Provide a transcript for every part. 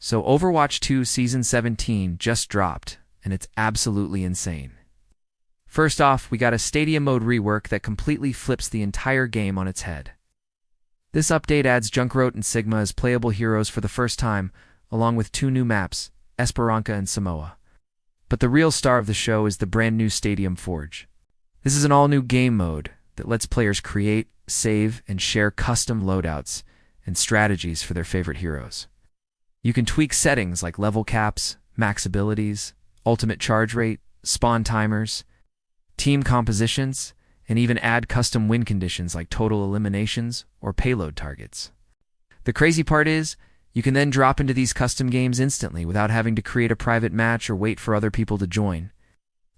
So Overwatch 2 Season 17 just dropped, and it's absolutely insane. First off, we got a Stadium mode rework that completely flips the entire game on its head. This update adds Junkrat and Sigma as playable heroes for the first time, along with 2 new maps, Esperança and Samoa. But the real star of the show is the brand new Stadium Forge. This is an all-new game mode that lets players create, save, and share custom loadouts and strategies for their favorite heroes. You can tweak settings like level caps, max abilities, ultimate charge rate, spawn timers, team compositions, and even add custom win conditions like total eliminations or payload targets. The crazy part is, you can then drop into these custom games instantly without having to create a private match or wait for other people to join.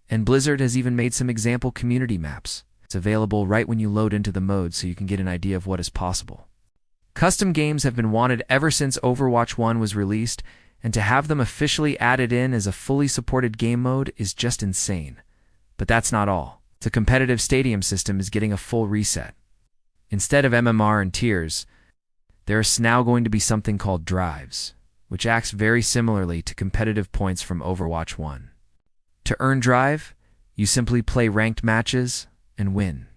And Blizzard has even made some example community maps. It's available right when you load into the mode so you can get an idea of what is possible. Custom games have been wanted ever since Overwatch 1 was released, and to have them officially added in as a fully supported game mode is just insane. But that's not all. The competitive stadium system is getting a full reset. Instead of MMR and tiers, there's now going to be something called drives, which acts very similarly to competitive points from Overwatch 1. To earn drive, you simply play ranked matches and win.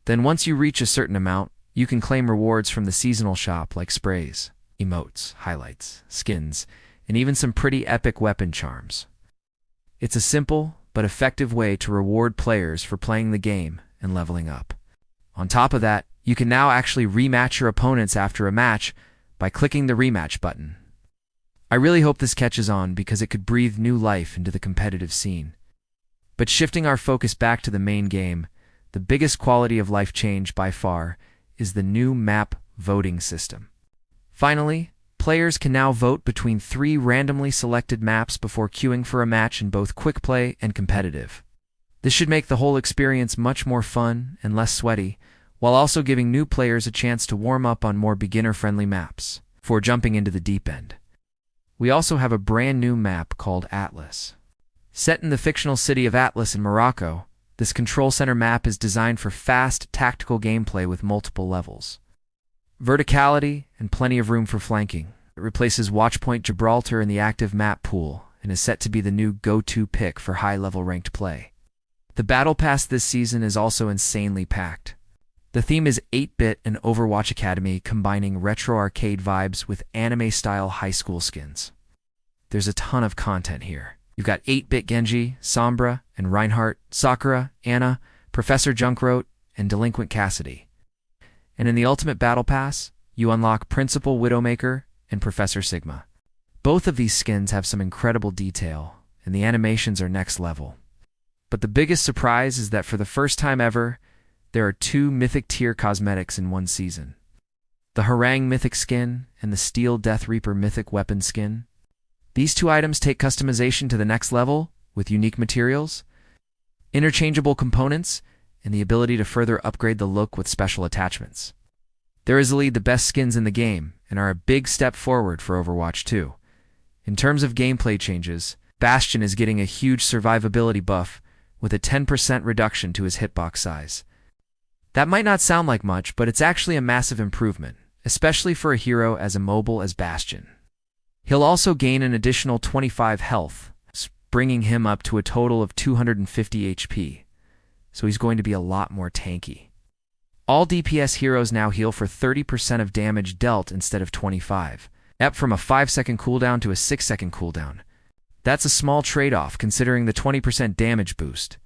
Then once you reach a certain amount, you can claim rewards from the seasonal shop like sprays, emotes, highlights, skins, and even some pretty epic weapon charms. It's a simple but effective way to reward players for playing the game and leveling up. On top of that, you can now actually rematch your opponents after a match by clicking the rematch button. I really hope this catches on because it could breathe new life into the competitive scene. But shifting our focus back to the main game, the biggest quality of life change by far is the new map voting system. Finally, players can now vote between 3 randomly selected maps before queuing for a match in both quick play and competitive. This should make the whole experience much more fun and less sweaty, while also giving new players a chance to warm up on more beginner-friendly maps before jumping into the deep end. We also have a brand new map called Aatlis. Set in the fictional city of Aatlis in Morocco, this control center map is designed for fast, tactical gameplay with multiple levels. Verticality and plenty of room for flanking. It replaces Watchpoint Gibraltar in the active map pool and is set to be the new go-to pick for high-level ranked play. The Battle Pass this season is also insanely packed. The theme is 8-bit and Overwatch Academy, combining retro arcade vibes with anime-style high school skins. There's a ton of content here. You've got 8-bit Genji, Sombra, and Reinhardt, Sakura, Ana, Professor Junkrat, and Delinquent Cassidy. And in the Ultimate Battle Pass, you unlock Principal Widowmaker and Professor Sigma. Both of these skins have some incredible detail, and the animations are next level. But the biggest surprise is that for the first time ever, there are 2 Mythic tier cosmetics in one season. The Horang Mythic skin and the Steel Death Reaper Mythic weapon skin. These 2 items take customization to the next level with unique materials, interchangeable components, and the ability to further upgrade the look with special attachments. They're easily the best skins in the game and are a big step forward for Overwatch 2. In terms of gameplay changes, Bastion is getting a huge survivability buff with a 10% reduction to his hitbox size. That might not sound like much, but it's actually a massive improvement, especially for a hero as immobile as Bastion. He'll also gain an additional 25 health, bringing him up to a total of 250 HP, so he's going to be a lot more tanky. All DPS heroes now heal for 30% of damage dealt instead of 25, up from a 5-second cooldown to a 6-second cooldown. That's a small trade-off considering the 20% damage boost.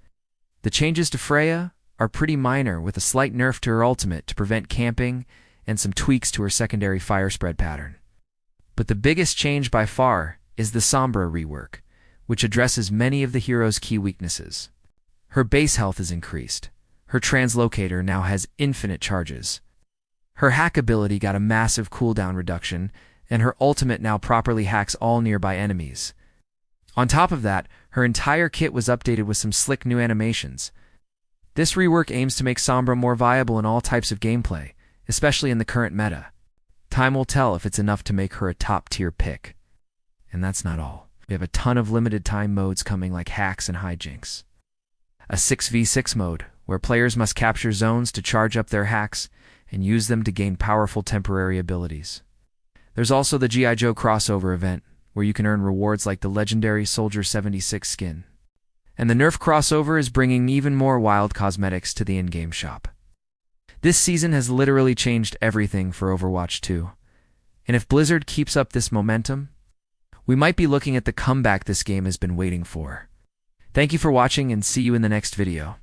The changes to Freya are pretty minor, with a slight nerf to her ultimate to prevent camping and some tweaks to her secondary fire spread pattern. But the biggest change by far is the Sombra rework, which addresses many of the hero's key weaknesses. Her base health is increased. Her translocator now has infinite charges. Her hack ability got a massive cooldown reduction, and her ultimate now properly hacks all nearby enemies. On top of that, her entire kit was updated with some slick new animations. This rework aims to make Sombra more viable in all types of gameplay, especially in the current meta. Time will tell if it's enough to make her a top-tier pick. And that's not all. We have a ton of limited-time modes coming like hacks and hijinks. A 6v6 mode, where players must capture zones to charge up their hacks and use them to gain powerful temporary abilities. There's also the G.I. Joe crossover event, where you can earn rewards like the legendary Soldier 76 skin. And the NERF crossover is bringing even more wild cosmetics to the in-game shop. This season has literally changed everything for Overwatch 2. And if Blizzard keeps up this momentum, we might be looking at the comeback this game has been waiting for. Thank you for watching and see you in the next video.